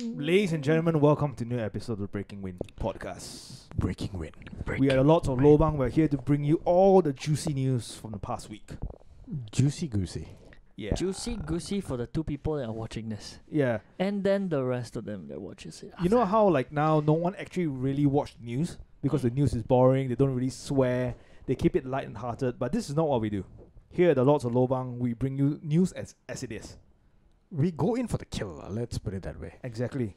Ladies and gentlemen, welcome to a new episode of Breaking Wind Podcast. Breaking Wind. We are the Lots of Lobang. We're here to bring you all the juicy news from the past week. Juicy goosey. Yeah. Juicy goosey for the two people that are watching this. Yeah. And then the rest of them that watches it. You know how like now no one actually really watch news because the news is boring, they don't really swear, they keep it light and hearted, but this is not what we do. Here at the Lots of Lobang, we bring you news as it is. We go in for the kill, let's put it that way. Exactly.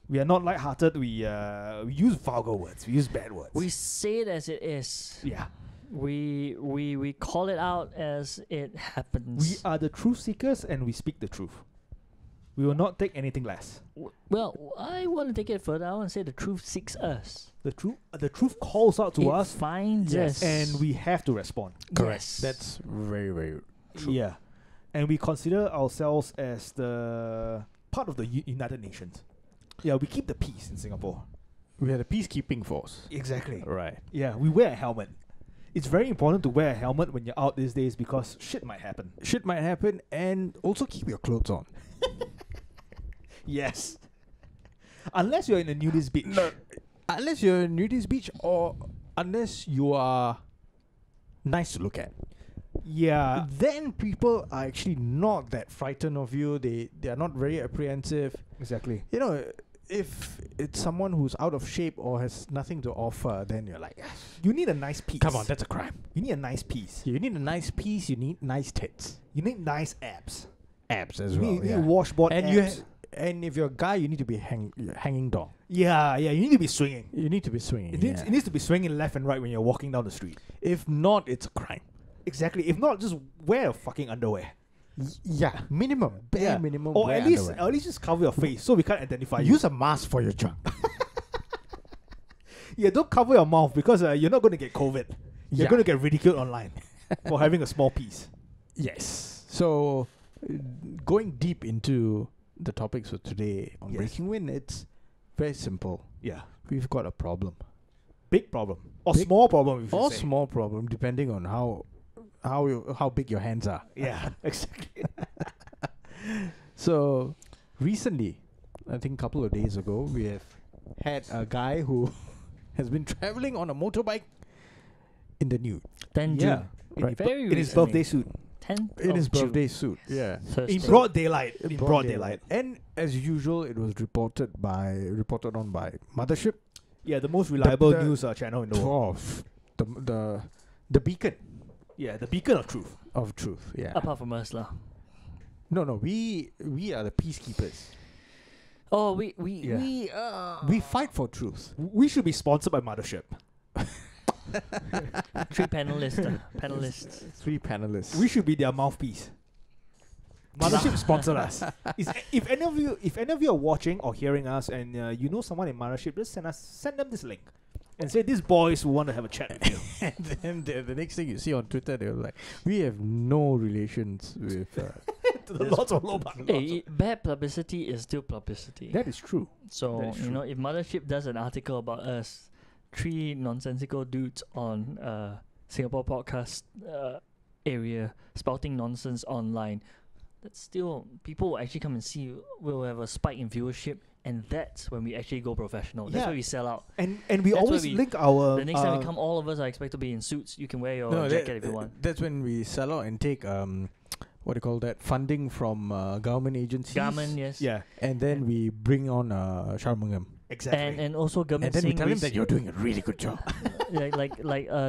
We are not light-hearted, we use vulgar words, we use bad words. We say it as it is. Yeah. We call it out as it happens. We are the truth seekers and we speak the truth. We will not take anything less. Well, I want to take it further. I want to say the truth seeks us. The truth calls out to it us, finds us. and we have to respond. Correct. Yes. That's very, very true. Yeah. And we consider ourselves as the part of the United Nations. Yeah, we keep the peace in Singapore. We are the peacekeeping force. Exactly. Right. Yeah, we wear a helmet. It's very important to wear a helmet when you're out these days because shit might happen. Shit might happen, and also keep your clothes on. Yes. Unless you're in a nudist beach. No, unless you're in a nudist beach or unless you are nice to look at. Yeah. Then people are actually not that frightened of you. They are not very apprehensive. Exactly. You know, if it's someone who's out of shape or has nothing to offer, then you're like, You need a nice piece. come on, that's a crime. You need a nice piece. You need a nice piece. You need nice tits, You need nice abs. abs as You well. need washboard and abs. and if you're a guy, you need to be hanging dong. Yeah, you need to be swinging. You need to be swinging. It needs to be swinging left and right when you're walking down the street. If not, it's a crime. Exactly. If not, just wear a fucking underwear. Yeah, minimum, bare minimum. Or wear at least underwear. just cover your face so we can't identify you. Use a mask for your junk. Yeah, don't cover your mouth because you're not going to get COVID. You're Yeah. going to get ridiculed online for having a small piece. Yes. So, going deep into the topics for today on Yes. Breaking Wind, it's very simple. Yeah. We've got a problem. Big problem. Or Big- small problem, if you Or say. small problem, depending on how big your hands are. Yeah, exactly. So, recently, I think a couple of days ago, we have had a guy who has been traveling on a motorbike in the nude. 10 Yeah. June. Right. Very In his recently. birthday suit. 10 In of his June. birthday suit. Yeah. Thursday. In broad daylight. In In broad daylight. And as usual, it was reported on by Mothership. Yeah, the most reliable the- news channel in the world. The beacon Yeah, the beacon of truth. of truth. Yeah. Apart from us lah. No, we are the peacekeepers. Oh, Yeah. We fight for truth. We should be sponsored by Mothership. three panelists. Panelists. 3 panelists. We should be their mouthpiece. Mothership sponsor us. If any of you are watching or hearing us and you know someone in Mothership, just send them this link and say these boys who want to have a chat with you. And then the next thing you see on Twitter, they're like, we have no relations with. To the Lots of Lobang. Hey, bad publicity is still publicity. That is true. So, that is you true. know, if Mothership does an article about us, 3 nonsensical dudes on Singapore podcast area spouting nonsense online, that's still, people will actually come and see, we'll have a spike in viewership, and that's when we actually go professional. That's Yeah. why we sell out. And we That's always why we- link our The next time we come, all of us are expected to be in suits. You can wear your No, jacket if you want. That's when we sell out and take what do you call that, funding from government agencies. Garment, yes. yeah, And then we bring on Sharmangam. exactly. And also And government then we tell him sing that you're doing a really good job. like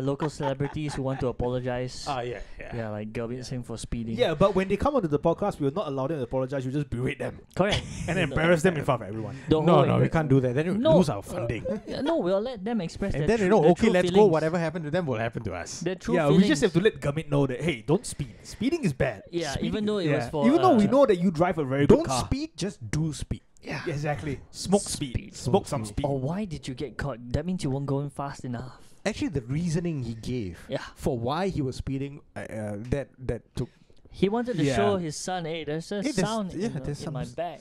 local celebrities who want to apologize. Yeah. Yeah, like Gurmit Singh for speeding. Yeah, but when they come onto the podcast, we will not allow them to apologize. We just berate them Correct. and embarrass them in front of everyone. The No, whole we can't do that. Then we No. lose our funding. No, we'll let them express And their then, their okay, true let's go. feelings. Whatever happened to them will happen to us. Their true Yeah, feelings. we just have to let Gurmit know that, hey, don't speed. Speeding is bad. Yeah, Speeding even though it was for Even though we know that you drive a very good Don't car. speed, just do speed. Yeah, exactly. Smoke speed. Speed. Smoke some speed. Or why did you get caught? That means you weren't going fast enough. Actually, the reasoning he gave Yeah. for why he was speeding, that took. He wanted to Yeah. show his son, hey, there's a Hey, there's- sound yeah, in, there's in some my back.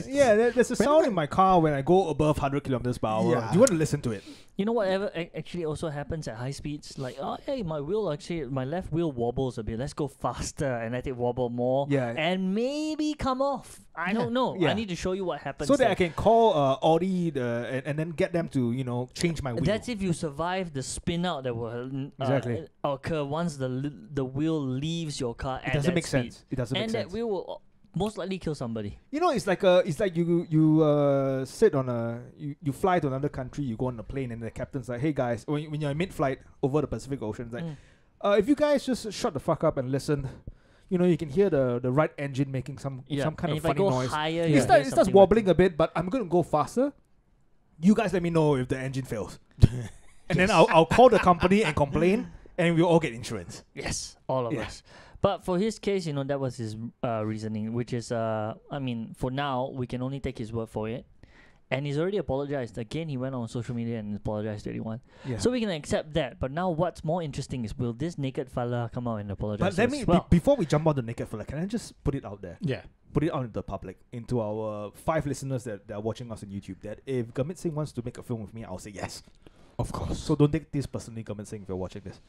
Yeah, there's a sound Whenever- in my car when I go above 100 kilometers per hour. Yeah. Do you want to listen to it? You know whatever actually also happens at high speeds, like oh hey my left wheel wobbles a bit. Let's go faster and let it wobble more. Yeah. And maybe come off. I don't know. Yeah. I need to show you what happens. So that there. I can call Audi and then get them to change my wheel. That's if you survive the spin out that will Exactly. occur once the wheel leaves your car. It doesn't make sense. It doesn't make And sense. that wheel will most likely kill somebody. It's like you sit on you fly to another country, you go on a plane, and the captain's like, hey guys, when you're in mid-flight over the Pacific Ocean, it's like, if you guys just shut the fuck up and listen, you can hear the right engine making some kind of funny noise. Higher, It starts wobbling a bit, but I'm gonna go faster. You guys let me know if the engine fails, and then I'll call the company and complain, and we'll all get insurance. Yes, all of Yeah. us. But for his case, that was his reasoning, which is, for now, we can only take his word for it. And he's already apologized. Again, he went on social media and apologized to everyone. Yeah. So we can accept that. But now what's more interesting is, will this naked fella come out and apologize But let as me well? before we jump on the naked fella, can I just put it out there? Yeah. Put it out into the public, into our 5 listeners that are watching us on YouTube, that if Gurmit Singh wants to make a film with me, I'll say yes. Of course. So don't take this personally, Gurmit Singh, if you're watching this.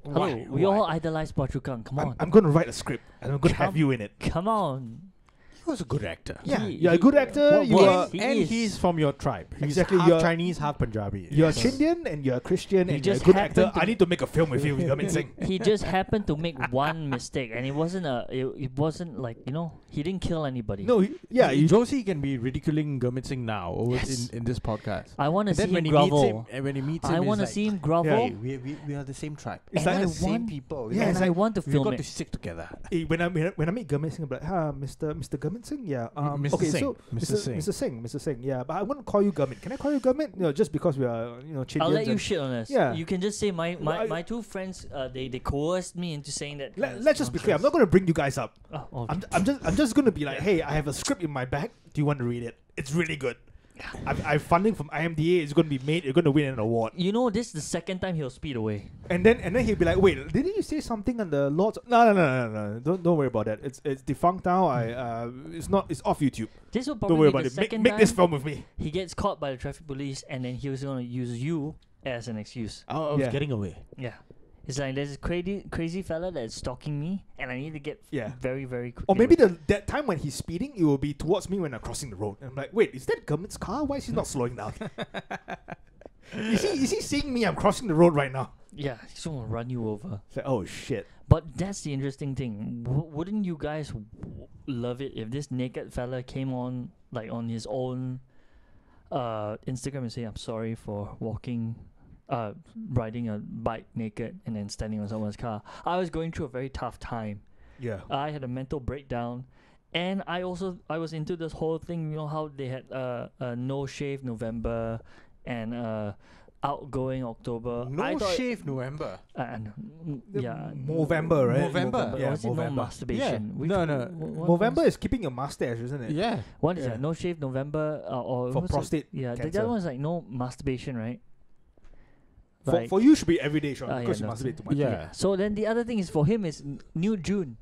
Hello, we all idolize Pachukang. Come on. I'm going to write a script, and I'm going to have you in it. Come on. He was a good actor. Yeah, He- you're a he- good actor. What- You what- are, He and is. he's from your tribe. He's Exactly, half you're- Chinese, half Punjabi. you're a Yes. Chindian and you're a Christian He and you're a just good actor. happened to I need to make a film with you, Gurmit Singh. He just happened to make one mistake, and it wasn't it wasn't like he didn't kill anybody. No, Josie can be ridiculing Gurmit Singh now over Yes. in this podcast. I want to see Then when him he meets grovel. him, and when he meets him, I he's want to like, see him grovel, Hey, we are the same tribe. It's and like I the same want, people. Yeah, and it's I like want to We've film got it. to stick together. when I meet Gurmit Singh, I'm like, Mr. Gurmit Singh, yeah. Mr. Okay, Singh. so Mr. Singh, yeah. But I wouldn't call you Gurmit. Can I call you Gurmit? Just because we are, Chindians. I'll let you and- shit on us. Yeah. You can just say I- my two friends. They coerced me into saying that. Let's just be clear. I'm not going to bring you guys up. Oh, I'm just going to be like, hey, I have a script in my bag. Do you want to read it? It's really good. I've funding from IMDA. It's going to be made. You're going to win an award. this is the second time he'll speed away. And then he'll be like, wait, didn't you say something on the Lord's? No. Don't worry about that. It's defunct now. It's off YouTube. This will Don't probably worry be about the it. Make second this time film with me. he gets caught by the traffic police, and then he was going to use you as an excuse. I was Yeah. getting away. Yeah. It's like there's this crazy fella that's stalking me, and I need to get Yeah. very, very quick. Or maybe that time when he's speeding, it will be towards me when I'm crossing the road. And I'm like, wait, is that Gurmit's car? Why is he not slowing down? Is he seeing me? I'm crossing the road right now. Yeah, he's going to run you over. It's like, oh shit. But that's the interesting thing. Wouldn't you guys love it if this naked fella came on his own Instagram and say, "I'm sorry for riding a bike naked and then standing on someone's car. I was going through a very tough time. Yeah. I had a mental breakdown, and I was into this whole thing. You know how they had no shave November and outgoing October. I No thought- shave November. yeah, Movember, right? Movember. Yeah, or was it no Movember. masturbation? Yeah. Which No, no. November is keeping your mustache, isn't it? Yeah. What is Yeah. that? No shave November or For what's it? prostate Yeah, the cancer. other one's like no masturbation, right? For you should be every day, Sean, yeah, because you no, masturbate too much. Yeah. So then the other thing is for him is New June.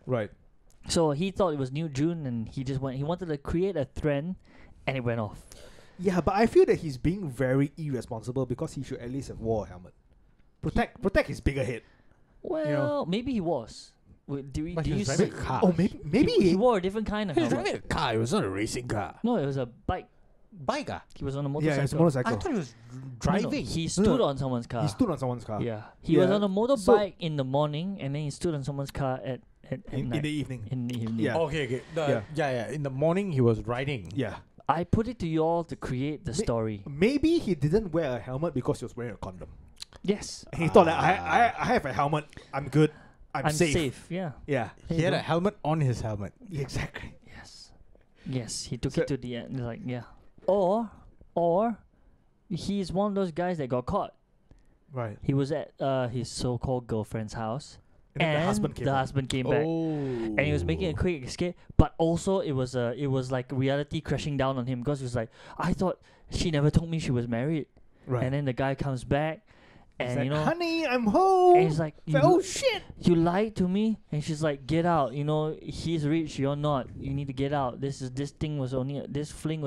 Right. So he thought it was New June, and he wanted to create a trend, and it went off. Yeah, but I feel that he's being very irresponsible because he should at least have wore a helmet. Protect his bigger head. Well, maybe he was. But he Do you was see? driving a car. Oh, maybe he wore a different kind of He was helmet. driving a car. It was not a racing car. No, it was a bike. Bike. He was on a Yeah, motorcycle. it's a I motorcycle. thought he was No, driving. he No, stood no. on someone's car. He stood on someone's car. Yeah, he was Yeah, on a so- motorbike in the morning, and then he stood on someone's car at In night. the evening. In the evening. Yeah. Okay. Yeah. Yeah. In the morning, he was riding. Yeah. I put it to you all to create the Ma- story. Maybe he didn't wear a helmet because he was wearing a condom. Yes, And he thought that I have a helmet. I'm good. I'm safe. Yeah. Yeah. There He you had go. a helmet on his helmet. Exactly. Yes, he took So- it to the end. Like yeah, or he's one of those guys that got caught. Right. He was at his so-called girlfriend's house, And then the husband came. home. came back, and he was making a quick escape. But also, it was like reality crashing down on him because he was like, I thought she never told me she was married. Right. And then the guy comes back, He's And like, you know, honey, I'm home. and he's like, It's like, oh shit. you lied to me. And she's like, get out. You know, he's rich, you're not. You need to get out. This fling was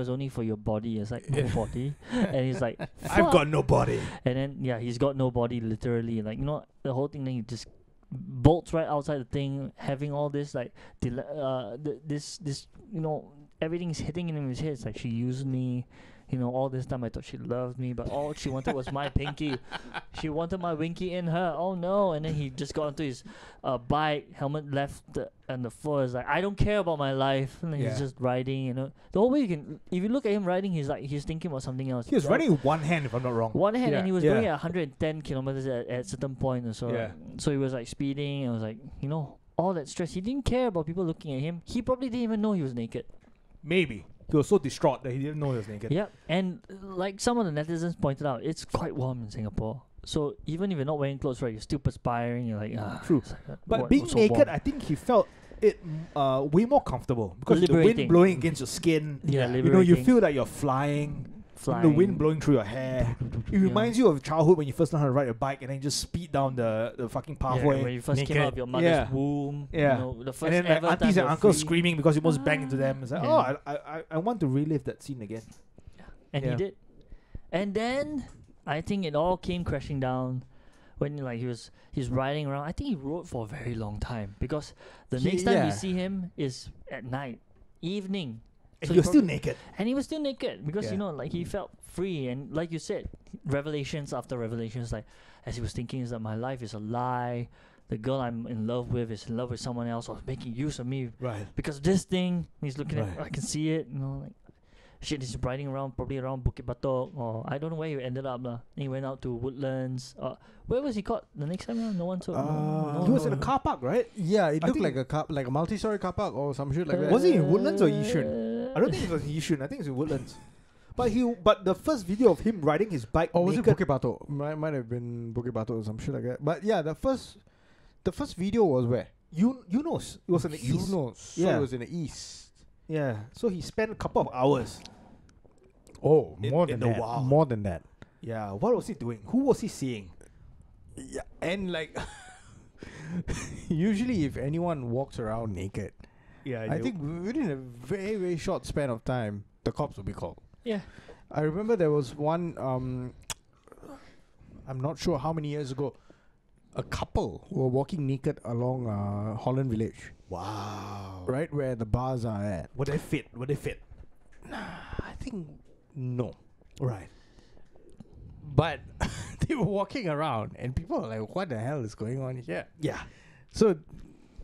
only for your body. It's like, no body. And he's like, I've fuck. got no body. And then yeah, he's got no body literally. Like, you know, the whole thing. Then he just bolts right outside the thing, having all this like this you know, everything's hitting in his head. It's like, she used me. You know, all this time I thought she loved me, but all she wanted was my pinky. She wanted my winky in her. Oh no! And then he just got onto his bike, helmet left on the floor. It's like, I don't care about my life. And then Yeah. he's just riding. You know, the whole way if you look at him riding, he's thinking about something else. He was riding with one hand, if I'm not wrong. One hand, Yeah. and he was Yeah. going at 110 kilometers at certain point or so. Yeah. So he was like speeding. And was like, you know, all that stress. He didn't care about people looking at him. He probably didn't even know he was naked. Maybe. He was so distraught that he didn't know he was naked. Yeah, and like some of the netizens pointed out, it's quite warm in Singapore. So even if you're not wearing clothes, right, you're still perspiring. You're like, True. it's like, But what- being what's so naked, warm? I think he felt it way more comfortable because the Liberating. wind blowing against your skin. Yeah, You know, you liberating. feel like you're flying. Flying. The wind blowing through your hair. It reminds you of childhood when you first learned how to ride a bike and then just speed down the fucking Yeah, pathway. when you first came naked. out of your mother's Yeah. womb. Yeah. You know, the first And then like ever aunties time and you're uncles free. screaming because you almost bang into them. It's like, Yeah. oh, I want to relive that scene again. And Yeah. he did. And then I think it all came crashing down when like he's riding around. I think he rode for a very long time because the next time yeah. we see him is at night, evening. And So you're he still probably- naked. And he was still naked because Yeah. you know, like he felt free, and like you said, revelations after revelations. Like as he was thinking, is that my life is a lie. The girl I'm in love with is in love with someone else, or making use of me Right. because of this thing. He's looking at, Right. I can see it. You know, like shit. He's riding around, probably around Bukit Batok, or I don't know where he ended up lah. He went out to Woodlands. Where was he caught the next time? No one saw. He was in a car park, right? Yeah, it I looked think- like a multi-story car park or some shit like that. Was it in Woodlands or Yishun? I don't think it was in Yishun. I think it's in Woodlands. But the first video of him riding his bike Or was it naked. Bukit Batok? Might have been Bukit Batok or some shit like that. But yeah, the first video was where? Yunus. It was in the east. Yunus. So Yeah. it was in the east. Yeah. So he spent a couple of hours. Oh, In- more in than the that. wild. More than that. Yeah. What was he doing? Who was he seeing? Yeah, and like usually if anyone walks around naked, Yeah. I think within a very, very short span of time, the cops will be called. Yeah. I remember there was one, I'm not sure how many years ago, a couple were walking naked along Holland Village, Wow. right where the bars are at. Were they fit? I think no. Right. But they were walking around and people were like, what the hell is going on here? Yeah. So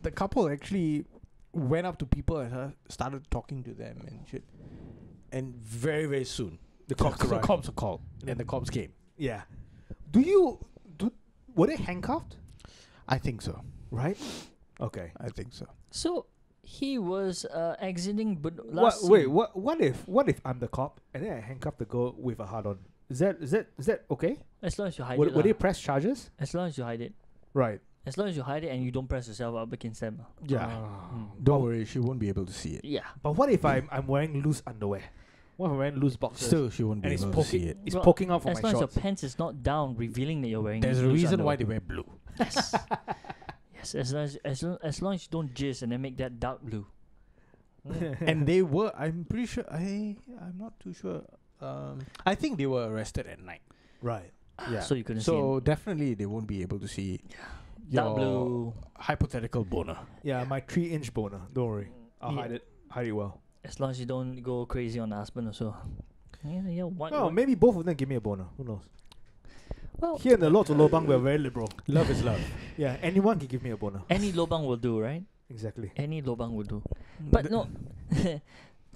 the couple actually went up to people and started talking to them and shit. And very, very soon, The cops the arrived. cops were called and the cops came. Yeah. Were they handcuffed? I think so. Right. Okay. I think so. So he was exiting, but What if I'm the cop and then I handcuff the girl with a hard on? Is that okay? As long as you hide Would it. they lah. press charges? As long as you hide it. Right. As long as you hide it and you don't press yourself up against them. Yeah. Mm. Don't worry, she won't be able to see it. Yeah. But what if I'm wearing loose underwear? What if I'm wearing loose boxers? Still, she won't be and it's able to see poking, it. it's Well, poking out from As my long as your shorts. pants is not down, revealing that you're wearing. There's a loose reason why underwear. they wear blue. Yes. Yes. As long as you don't jizz and then make that dark blue. And they were, I'm pretty sure, I'm not too sure. I think they were arrested at night. Right. Yeah. So you couldn't see. So definitely they won't be able to see your Dark blue. hypothetical boner. Yeah, my 3-inch boner. Don't worry. I'll Yeah. hide it well. As long as you don't go crazy on the husband or so. Yeah. What? Well, maybe both of them give me a boner. Who knows? Well, Here in the Lords of Lobang, we're very liberal. Love is love. Yeah, anyone can give me a boner. any lobang will do, right? Exactly. Any lobang will do. But no,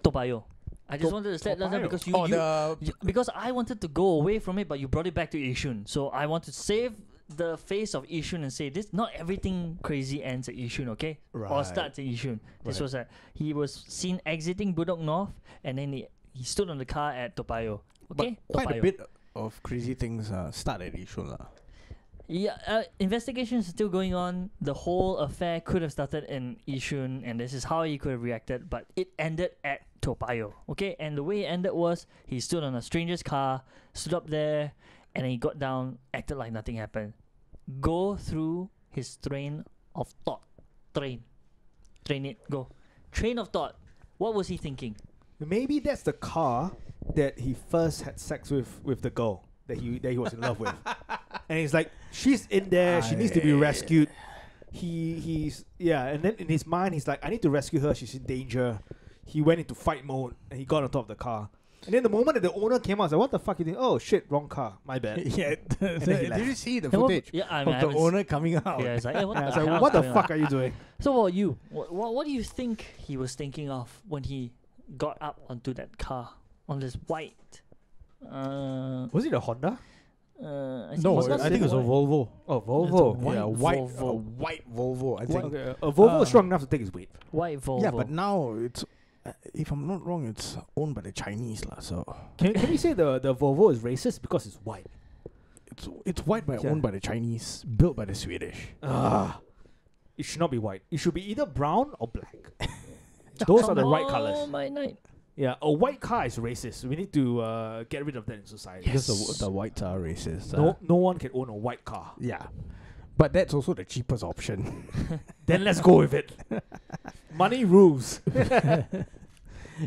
Toa Payoh. I just wanted to set that Toa down Payoh. because because I wanted to go away from it, but you brought it back to Yishun. So I want to save the face of Yishun and say this: not everything crazy ends at Yishun, okay? Or Right. starts at Yishun. This Right. was he was seen exiting Budok North, and then he stood on the car at Toa Payoh. Okay, But quite Toa a Payoh. bit of crazy things start at Yishun lah. Yeah, investigations are still going on. The whole affair could have started in Yishun, and this is how he could have reacted, but it ended at Toa Payoh. Okay, and the way it ended was he stood on a stranger's car, stood up there, and then he got down, acted like nothing happened. Go through his train of thought. Train it. Go. Train of thought. What was he thinking? Maybe that's the car that he first had sex with the girl that he was in love with. And he's like, she's in there, she needs to be rescued. He's and then in his mind he's like, I need to rescue her, she's in danger. He went into fight mode and he got on top of the car. And then the moment that the owner came out, I was like, what the fuck? You think, oh shit, wrong car, my bad. Yeah. then he Did left. you see the And what- footage yeah, I mean, I of the haven't owner coming out? Yeah, it's like, hey, what I was the like, hell what is the going fuck on? are you doing? So what about you? What do you think he was thinking of when he got up onto that car on this white? Was it a Honda? I No, was I think it was a Volvo. Oh, It's a Volvo. white Yeah, Volvo. white Volvo. I think. Okay, a Volvo is strong enough to take his weight. White Volvo. Yeah, but now it's, if I'm not wrong, it's owned by the Chinese lah. So Can we say the Volvo is racist because it's white? it's white by Yeah. owned by the Chinese, built by the Swedish. It should not be white. It should be either brown or black. Those are the right Oh colors. my night. Yeah, a white car is racist. We need to get rid of that in society. Because the whites are racist. No one can own a white car. Yeah, but that's also the cheapest option. Then let's go with it. Money rules.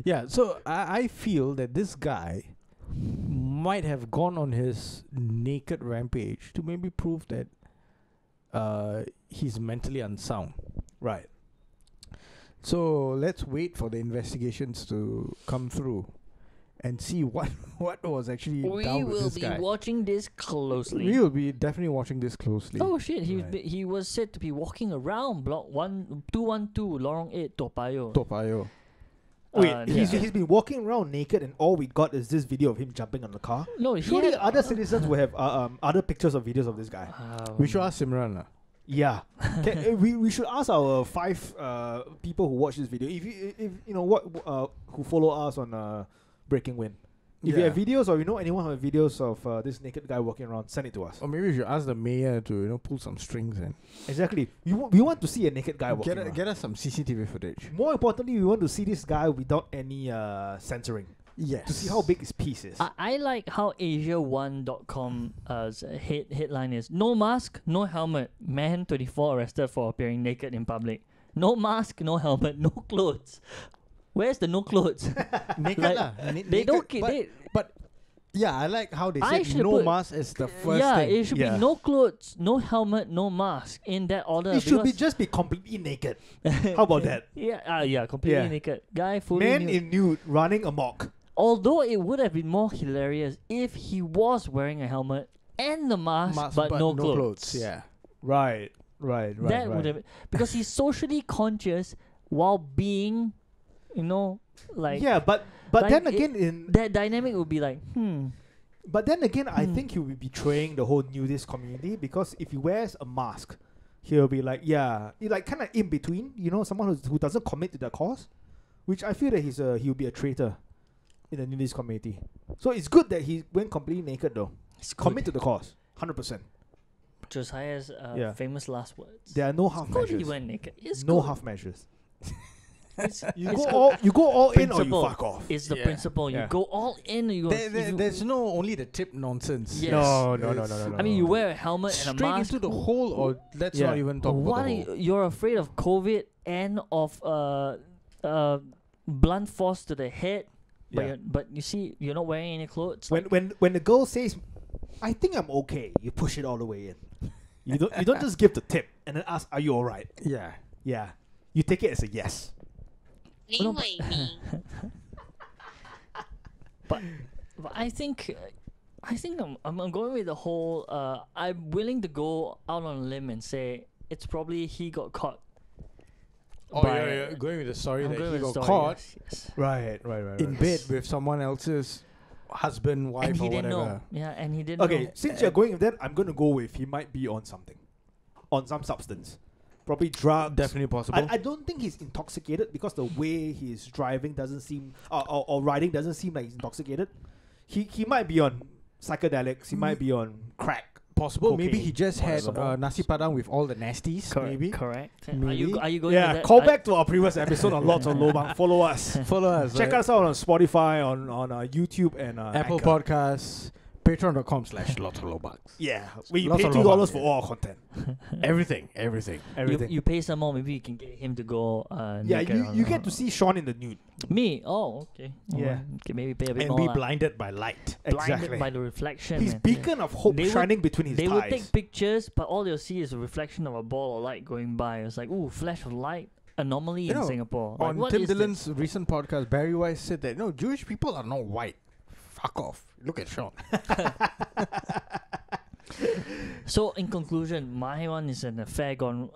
Yeah, so I feel that this guy might have gone on his naked rampage to maybe prove that he's mentally unsound. Right. So let's wait for the investigations to come through and see what was actually We down with will this be guy. watching this closely. We will be definitely watching this closely. Oh shit! Right. He was said to be walking around block 212 Lorong 8 Toa Payoh. Toa Payoh. Wait, he's yeah. been walking around naked, and all we got is this video of him jumping on the car. No, he Surely had, other citizens will have other pictures or videos of this guy. We should ask Simran lah. Yeah, we should ask our 5 people who watch this video. If you know what who follow us on Breaking Wind. If you have videos or you know anyone who have videos of this naked guy walking around, send it to us. Or maybe we should ask the mayor to pull some strings and Exactly. We want to see a naked guy walking around. get us some CCTV footage. More importantly, we want to see this guy without any censoring Yes. to see how big his piece is. I like how Asia1.com's headline is no mask, no helmet, man 24 arrested for appearing naked in public. No mask, no helmet, no clothes. Where's the no clothes? Naked Like, lah. they don't care. But yeah, I like how they I said should no put- mask is the first Yeah, thing. it should Yeah. be no clothes, no helmet, no mask in that order. It should be because- just be completely naked. How about that? Yeah, completely Yeah. naked. Guy fully Man nude. in nude running amok. Although it would have been more hilarious if he was wearing a helmet and the mask, but no clothes. Yeah. Right. That would have, because he's socially conscious while being, like Yeah, but like then it- again that dynamic would be like, But then again, I think he will be betraying the whole nudist community because if he wears a mask, he'll be like, kind of in between, someone who doesn't commit to the cause, which I feel that he'll be a traitor in the nudist community. So it's good that he went completely naked though. it's Commit to the cause, 100%. Josiah's Yeah. famous last words. There are no half Good he measures. went naked. It's No good. half measures. It's, You it's go all in or you Principle. fuck off. It's the Yeah. principle. You Yeah. go all in or you go. if you- There's no only the tip nonsense. Yes. No. I mean, you wear a helmet and a Straight mask. into the hole, or let's Yeah. not even talk What about are the you, hole. you're afraid of COVID and of blunt force to the head, Yeah. but you see, you're not wearing any clothes. When the girl says, "I think I'm okay," you push it all the way in. You don't just give the tip and then ask, "Are you all right?" Yeah. Yeah, you take it as a yes. 因为你 But I think I'm going with the whole. I'm willing to go out on a limb and say it's probably he got caught. Oh, by- yeah. Going with the story I'm that going he with the got story, caught yes. Right. in bed with someone else's husband, wife, And he or didn't whatever. know. Yeah, and he didn't Okay, know. since you're going with that, I'm gonna go with he might be on something, on some substance, probably drugs. Definitely possible. I don't think he's intoxicated because the way he's driving doesn't seem or riding doesn't seem like he's intoxicated. He might be on psychedelics. He might be on crack. Possible. Maybe cocaine, he just had whatever. nasi padang with all the nasties. Maybe. Correct. Maybe. Are you going? Yeah, with that? call back to our previous episode on Lots of Lobang. Follow us. Follow us. Check us out on Spotify, on YouTube, and Apple Anchor. Podcasts. Patreon.com/lotolobucks. Yeah, we Lots pay of $2 lobang, for yeah. all our content. Everything. You pay some more, maybe you can get him to go. Yeah, naked you on- get to see Sean in the nude. me. Oh, okay. Yeah. Okay, maybe pay a bit And more. be lah. blinded by light. Blinded Exactly. by the reflection. His man. beacon of hope They would- shining between his They thighs. would take pictures, but all you'll see is a reflection of a ball of light going by. It's like, ooh, flash of light. Anomaly You in know, Singapore. Like, On what Tim is this? Dillon's recent podcast, Barry Weiss said that no, Jewish people are not white. Fuck off. Look at Sean. So in conclusion, my one is an affair gone.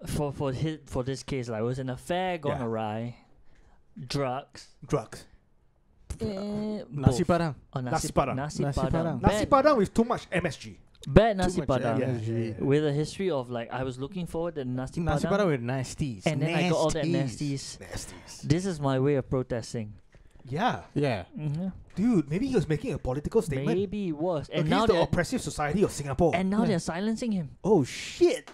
For this case, like, it was an affair gone Yeah. awry. Drugs. Drugs. Nasi both. Padang. Oh, Nasi Padang. Nasi Nasi Padang. Padang. Nasi Padang with too much MSG. Bad Nasi Too much Padang. MSG. With a history of, like, I was looking forward to Nasi Nasi Padang, Padang with nasties. and then I got all that Nasties. nasties. This is my way of protesting. Yeah. Yeah. Mm-hmm. Dude, maybe he was making a political statement Maybe it was, and against now the oppressive society of Singapore. they're silencing him, Oh shit!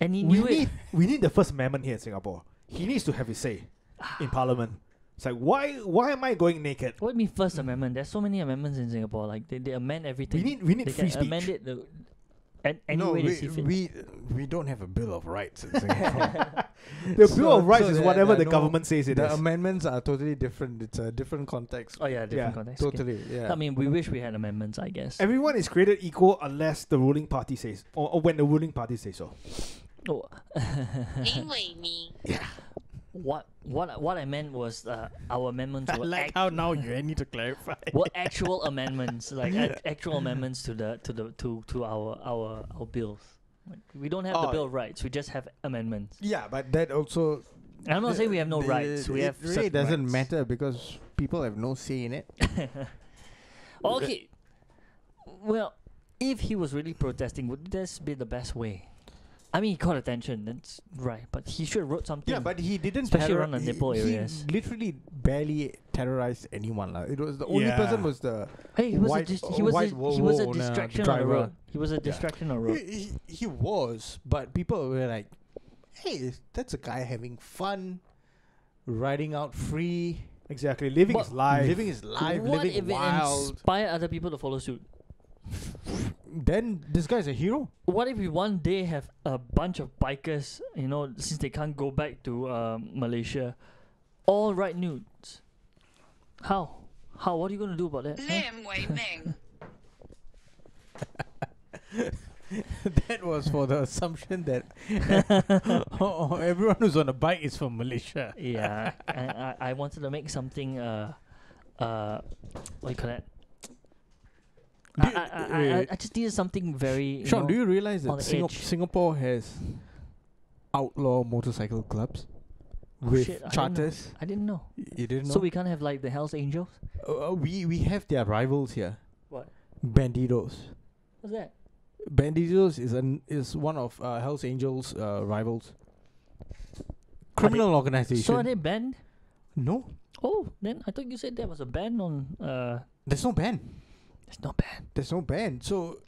and he knew it. We need the First Amendment here in Singapore. He needs to have his say in Parliament. It's like, why am I going naked? What do you mean First Amendment? There's so many amendments in Singapore. Like they amend everything. We need They free can amend speech. it any No, way they see fit. we don't have a Bill of Rights in Singapore. The So- Bill of Rights so is there- whatever there the are no- government says it the is. amendments are totally different. It's a different context. Oh yeah, different Yeah, context. Okay. Totally, yeah. I mean, we wish we had amendments. I guess. Everyone is created equal unless the ruling party says, or when the ruling party says so. Oh, 因为你 what I meant was our amendments I were like how now you need to clarify. were actual amendments, like actual amendments to our bills. Like, we don't have the Oh. Bill of Rights. We just have amendments. Yeah, but that also. I'm not saying we have no rights. We have It really certain doesn't rights. matter because people have no say in it. Okay. Well, if he was really protesting, would this be the best way? I mean, he caught attention. That's right, but he should have wrote something. Yeah, but he didn't. Especially around the nipple areas. He literally barely terrorized anyone. It was the only Yeah. person was the. Hey, he was white- a he was white he was a Volvo, distraction on the driver. road. He was a distraction on the road. He was, but people were like, "Hey, that's a guy having fun, riding out free, Exactly, living But his life. living his life, What living if it wild." inspired other people to follow suit? Then this guy's a hero. What if we one day have a bunch of bikers, since they can't go back to Malaysia, all ride nudes? How? What are you going to do about that? huh? 练为命， That was for the assumption that everyone who's on a bike is from Malaysia. Yeah, I wanted to make something. What do you call that? I just needed something very. Sean, do you realize on that the edge. Singapore has outlaw motorcycle clubs with shit, I didn't know. charters? I didn't know. You didn't know? So we can't have like the Hells Angels. We have their rivals here. What? Bandidos. What's that? Bandidos is one of Hells Angels' rivals. Criminal organization. So are they banned? No, Oh, then I thought you said there was a ban on. there's no ban. It's not ban. There's no ban. So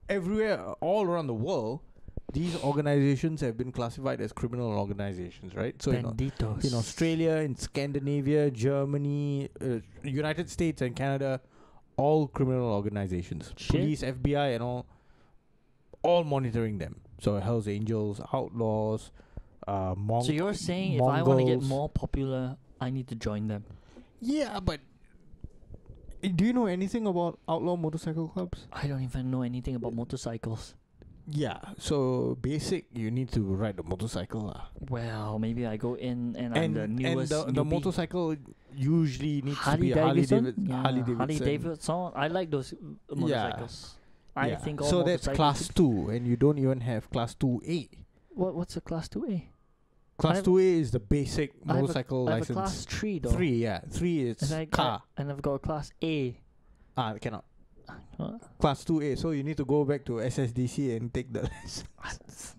everywhere, all around the world, these organizations have been classified as criminal organizations, right? So Banditos. in Australia, in Scandinavia, Germany, United States, and Canada, all criminal organizations, Shit. police, FBI, and all monitoring them. So Hell's Angels, Outlaws, So you're saying if I want to get Mongols. more popular, I need to join them? Yeah, but do you know anything about outlaw motorcycle clubs? I don't even know anything about motorcycles. Yeah, so basic, you need to ride a motorcycle. Well, maybe I go in and I'm the newest. the newbie. motorcycle usually needs to be Harley a Harley Davidson. Davidson. Yeah, Harley Davidson. I like those motorcycles. I Yeah. think all so that's motorcycles class should- 2, and you don't even have class 2A. What's a class 2A? Class have- 2A is the basic I have a- motorcycle I have a license. class 3 though. 3, yeah. 3 is And car. and I've got a class A. Cannot. Huh? Class 2A, so you need to go back to SSDC and take the license.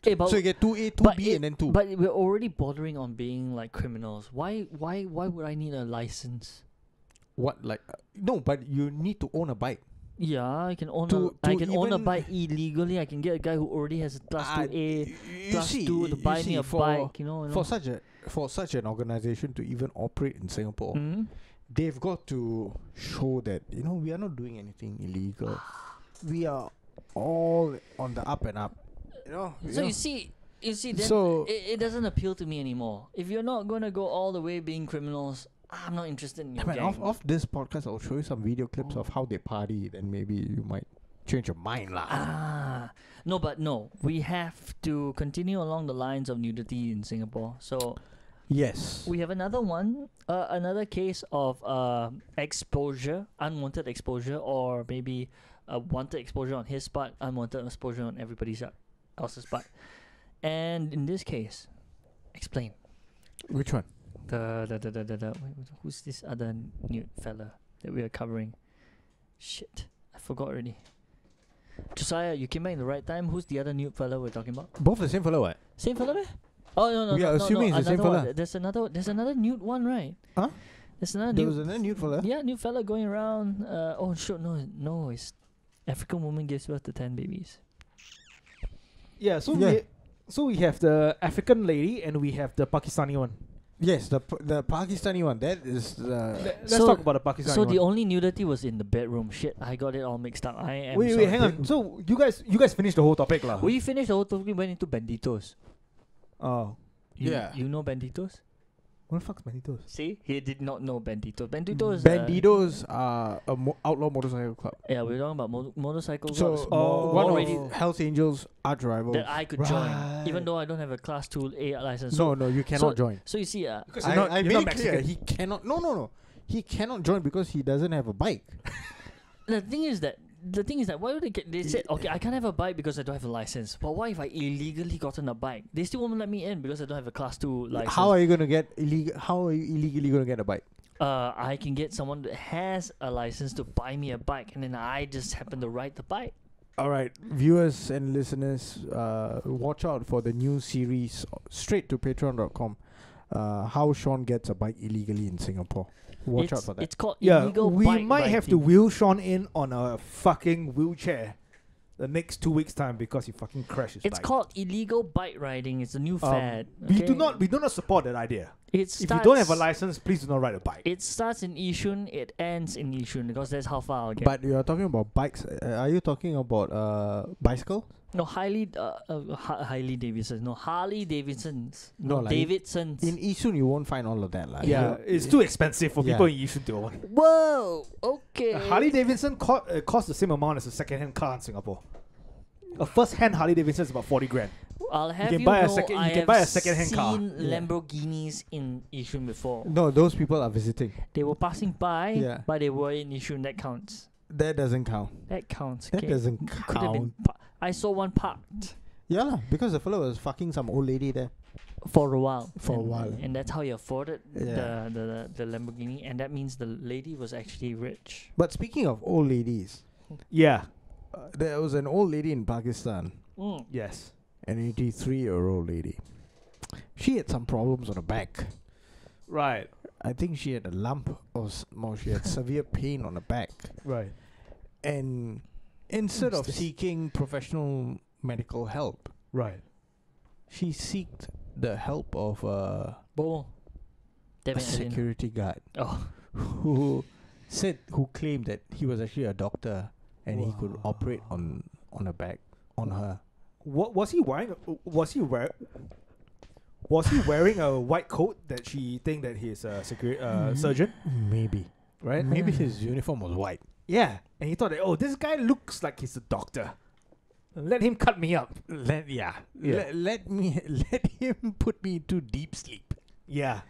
Hey, but So you get 2A, but 2B, and then 2. But we're already bordering on being like criminals. Why would I need a license? What, like... no, but you need to own a bike. Yeah, I can own To- I to can own a even- bike illegally. I can get a guy who already has a class 2A, you class see, 2 to you buy me see, a bike. You know. For such an organization to even operate in Singapore, Mhm. they've got to show that, we are not doing anything illegal. We are all on the up and up. So you see, then So- it doesn't appeal to me anymore. If you're not gonna go all the way being criminals, I'm not interested in your gang. off this podcast, I'll show you some video clips of how they party. Then maybe you might change your mind, lah. No, we have to continue along the lines of nudity in Singapore. So Yes. we have another one, another case of exposure, unwanted exposure, or maybe wanted exposure on his part, unwanted exposure on everybody else's part. And in this case, explain. Which one? Who's this other nude fella that we are covering? Shit, I forgot already. Josiah, you came back in the right time. Who's the other nude fella we're talking about? Both the same fellow, what? Same fella, meh? Oh no, We are assuming it's the same another one. fella. There's another nude one, right? Huh? There's another There nude. was a new fella. Yeah, new fella going around. Oh sure, no, it's African woman gives birth to 10 babies. Yeah, so Yeah. we have the African lady and we have the Pakistani one. Yes, the Pakistani one. That is the. Let's So- talk about the Pakistani So one. the only nudity was in the bedroom. Shit, I got it all mixed up. I am wait, sorry. hang on. So you guys finished the whole topic, lah. We finished the whole topic. We went into banditos. Oh, Yeah. You know banditos? what the fuck's Manitos? See, he did not know banditos. Banditos. Bandidos are a outlaw motorcycle club. Yeah, we're talking about motorcycle So clubs. one already of Hell's Angels' arch rivals. that I could join, even Right. though I don't have a Class 2A license. So, No, you cannot join. so you see, Because I you're made not it clear Mexican. he cannot. No. He cannot join because he doesn't have a bike. the thing is that why would they said okay, I can't have a bike because I don't have a license. But what if I illegally gotten a bike? They still won't let me in because I don't have a Class 2 license. How are you gonna get illegal? How are you illegally gonna get a bike? I can get someone that has a license to buy me a bike, and then I just happen to ride the bike. All right, viewers and listeners, watch out for the new series straight to patreon.com. How Sean gets a bike illegally in Singapore. Watch out for that. It's called Yeah, illegal we bike might have to riding. wheel Sean in on a fucking wheelchair the next 2 weeks time because he fucking crashed his It's bike. called illegal bike riding. It's a new fad. We okay? do not support that idea. If If you don't have a license, please do not ride a bike. it starts in Yishun, it ends in Yishun because that's how far I'll get. But you are talking about bikes. Are you talking about bicycle? no, Harley Davidson. No, Harley Davidsons. No, No, like Davidsons. In Yishun, you won't find all of that. Like, Yeah, it's too expensive for Yeah. people in Yishun to own. Whoa. Okay. A Harley Davidson costs the same amount as a second-hand car in Singapore. A first-hand Harley Davidson is about 40 grand. I'll have can you buy a know, second- you I can have buy a second-hand car. seen Yeah. Lamborghinis in Yishun before. No, those people are visiting. They were passing by, Yeah. but they were in Yishun. That counts. That doesn't count. That counts. That okay? doesn't Could have been. count. I saw one parked Yeah, lah, because the fellow was fucking some old lady there. for a while. For a and, while. and that's how he afforded Yeah. the Lamborghini, and that means the lady was actually rich. But speaking of old ladies, Yeah. there was an old lady in Pakistan, Yes. an 83-year-old lady. She had some problems on her back. Right. I think she had a lump or more. She had severe pain on her back. Right. And instead What's of this? seeking professional medical help, Right. she sought the help of a Bo. Damn it, I didn't- security guard Oh, who claimed that he was actually a doctor and he could operate on her back, on her. What was he wearing? Was he wearing a white coat that she think that he's a surgeon? Maybe. Right. Maybe his uniform was white. Yeah, and he thought that, oh, this guy looks like he's a doctor. Let him cut me up. Let him put me into deep sleep. Yeah,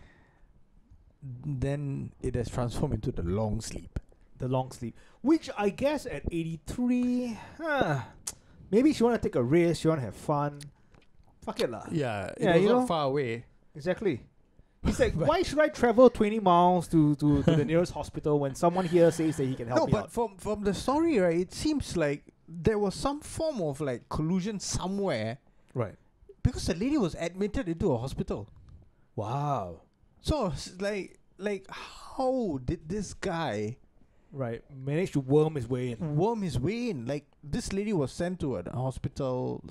Then it has transformed into the long sleep. the long sleep. Which I guess at 83, maybe she want to take a risk. She want to have fun. Fuck it lah. Yeah, Yeah, was you not know- far away. Exactly. He's like, why should I travel 20 miles to the nearest hospital when someone here says that he can help No, me but out? from the story, right, it seems like there was some form of like collusion somewhere Right. because the lady was admitted into a hospital. Wow. So it's like how did this guy Right. Managed to worm his way in. worm his way in? Like this lady was sent to a hospital,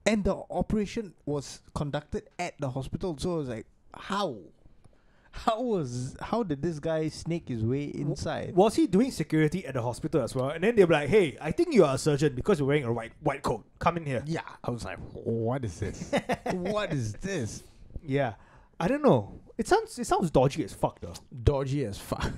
and the operation was conducted at the hospital. So it was like how? How did this guy sneak his way inside? Was he doing security at the hospital as well? And then they're like, "Hey, I think you are a surgeon because you're wearing a white coat. Come in here." Yeah, I was like, what is this? What is this? Yeah, I don't know. It sounds dodgy as fuck though. Dodgy as fuck.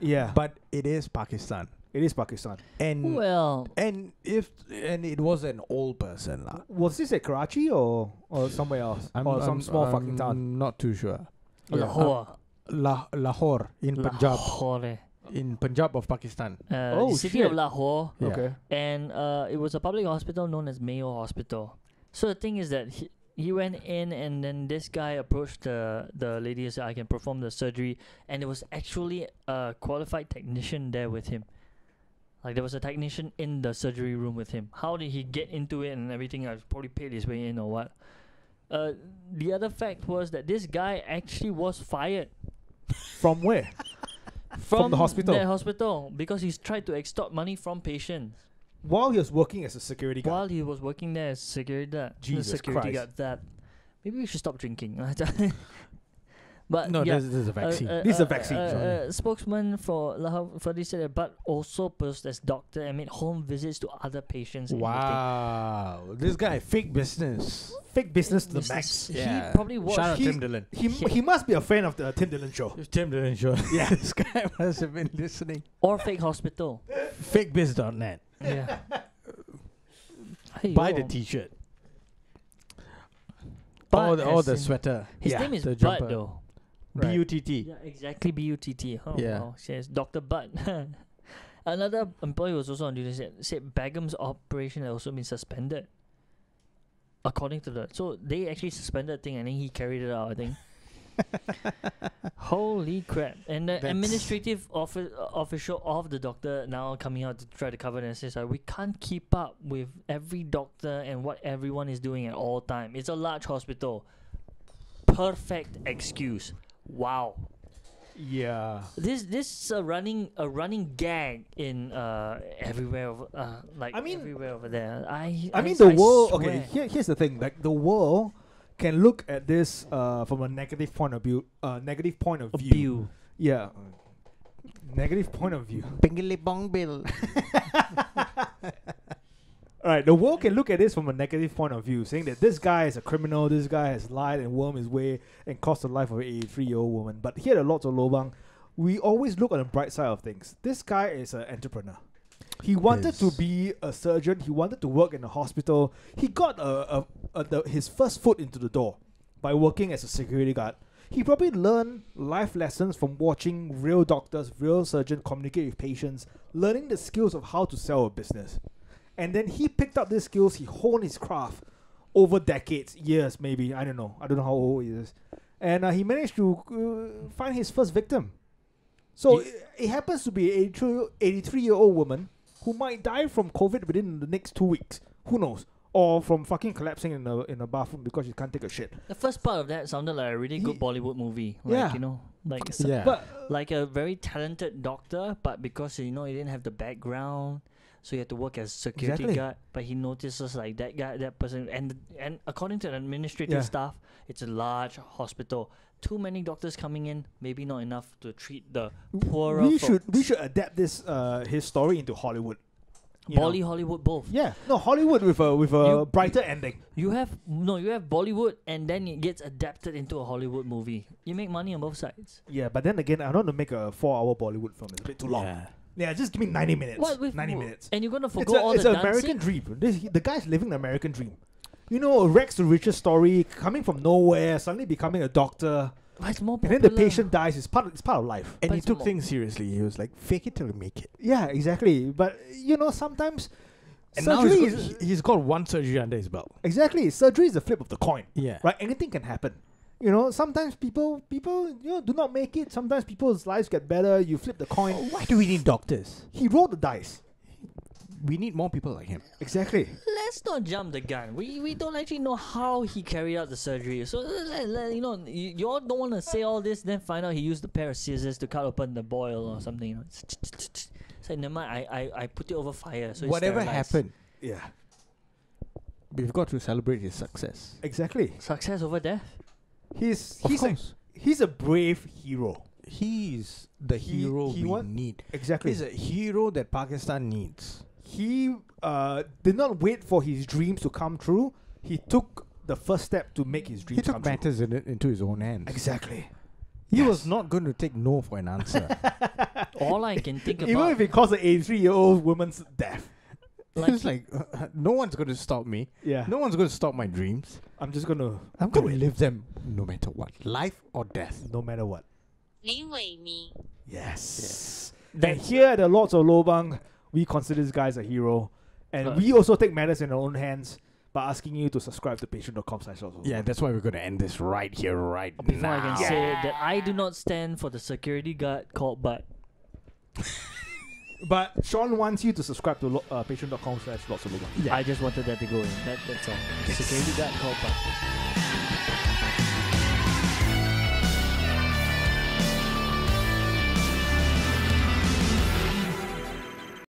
Yeah, But it is Pakistan. it is Pakistan. And Well, and it was an old person lah. Was this at Karachi or somewhere else or some small fucking town? I'm not too sure. Lahore. Lahore in Punjab. Lahore. In Punjab of Pakistan. Oh, The city shit. of Lahore. Yeah. Okay. And it was a public hospital known as Mayo Hospital. So the thing is that he went in, and then this guy approached the lady and said, "I can perform the surgery," and there was actually a qualified technician there with him. Like there was a technician in the surgery room with him. How did he get into it and everything? I probably paid his way in or what. The other fact was that this guy actually was fired From where? From the hospital? That hospital, because he's tried to extort money from patients While he was working as a security guard. while he was working there as security guard. Jesus security Christ. guard. That maybe we should stop drinking. But No, yeah, this is a vaccine. This is a vaccine, sorry. Spokesman for Lahore for this said, but also posed as doctor and made home visits to other patients. and everything. Wow. This guy, fake business. Fake business to the Business- max. Yeah. He probably watched. Shout out He- Tim Dillon. He must be a fan of the Tim Dillon show. Tim Dillon show. Yeah. This guy must have been listening. or fake hospital. Fakebiz.net. Yeah. Buy the Hey, t-shirt. Bud Or as the in- sweater. His Yeah, name is the Bud jumper. though. Right. B-U-T-T. Yeah, exactly. BUTT. Oh, Yeah. wow. Says Dr. Butt. Another employee was also on duty. Said Begum's operation had also been suspended. According to the, so they actually suspended the thing and then he carried it out. I think. Holy crap! And the That's- administrative official of the doctor now coming out to try to cover it and says, "We can't keep up with every doctor and what everyone is doing at all time. It's a large hospital. Perfect excuse. Wow." Yeah. This is a running gag in everywhere I mean- everywhere over there. I mean, the world. swear. Okay, here's the thing. Like the world can look at this from a negative point of view. Negative point of A view. view. Yeah. Negative point of view. Bingly bong bill. Alright, the world can look at this from a negative point of view, saying that this guy is a criminal, this guy has lied and wormed his way and cost the life of an 83-year-old woman. But here at Lots of Lobang, we always look on the bright side of things. This guy is an entrepreneur. He wanted to Yes. be a surgeon. He wanted to work in a hospital. He got his first foot into the door by working as a security guard. He probably learned life lessons from watching real doctors, real surgeons communicate with patients, learning the skills of how to sell a business. And then he picked up these skills. He honed his craft over decades, years maybe. I don't know how old he is. And he managed to find his first victim. So it happens to be an 83-year-old woman who might die from COVID within the next 2 weeks. Who knows? Or from fucking collapsing in a bathroom because she can't take a shit. The first part of that sounded like a really good He- Bollywood movie. Like, Yeah. you know, like Yeah. But like a very talented doctor, but because he didn't have the background, so he had to work as security Exactly. guard. But he notices like that person, and according to the administrative Yeah. staff, it's a large hospital. Too many doctors coming in, maybe not enough to treat the poorer we folks. should adapt this his story into Hollywood. You know? Hollywood both. Yeah, no, Hollywood with a You- brighter ending. You have Bollywood, and then it gets adapted into a Hollywood movie. You make money on both sides. Yeah, but then again, I don't want to make a 4-hour Bollywood film. It's a bit too long. Yeah, just give me 90 minutes. What with 90 minutes. And you're gonna It's forgo all it's the an dancing. American dream. The guy's living the American dream. You know, a rags to riches story, coming from nowhere, suddenly becoming a doctor, But it's more and popular. then the patient dies. It's part of life. And But he it's took more- things seriously. He was like, fake it till you make it. Yeah, exactly. But sometimes And now surgery he's is got, he's got one surgery under his belt. exactly surgery is the flip of the coin. Yeah. Right? Anything can happen. Sometimes people do not make it. Sometimes people's lives get better. You flip the coin. Why do we need doctors? He rolled the dice. We need more people like him. Exactly. Let's not jump the gun. We don't actually know how he carried out the surgery. So you all don't want to say all this, then find out he used a pair of scissors to cut open the boil or something. So never mind. I put it over fire. So it's Whatever sterilized. happened, Yeah. we've got to celebrate his success. Exactly. Success over death. He's Of like, course. he's a brave hero. He's the hero he we need. Exactly. He's a hero that Pakistan needs. He did not wait for his dreams to come true. He took the first step to make his dreams He took come true. matters into his own hands. Exactly. He Yes. was not going to take no for an answer. All I can think Even about if it caused an 83-year-old woman's death. like, It's like, no one's going to stop me. Yeah. No one's going to stop my dreams. I'm just gonna I'm do going to it live them no matter what. Life or death. no matter what. 林伟明 Yes. And that's here at the Lords of Lobang, we consider this guy as a hero. And Right. we also take matters in our own hands by asking you to subscribe to patreon.com/lords. Yeah, that's why we're going to end this right here, right before now. I can say that I do not stand for the security guard called Butt. But Sean wants you to subscribe to patreon.com/lords of Lobang. I just wanted that to go in. That's all. Security guard called Butt.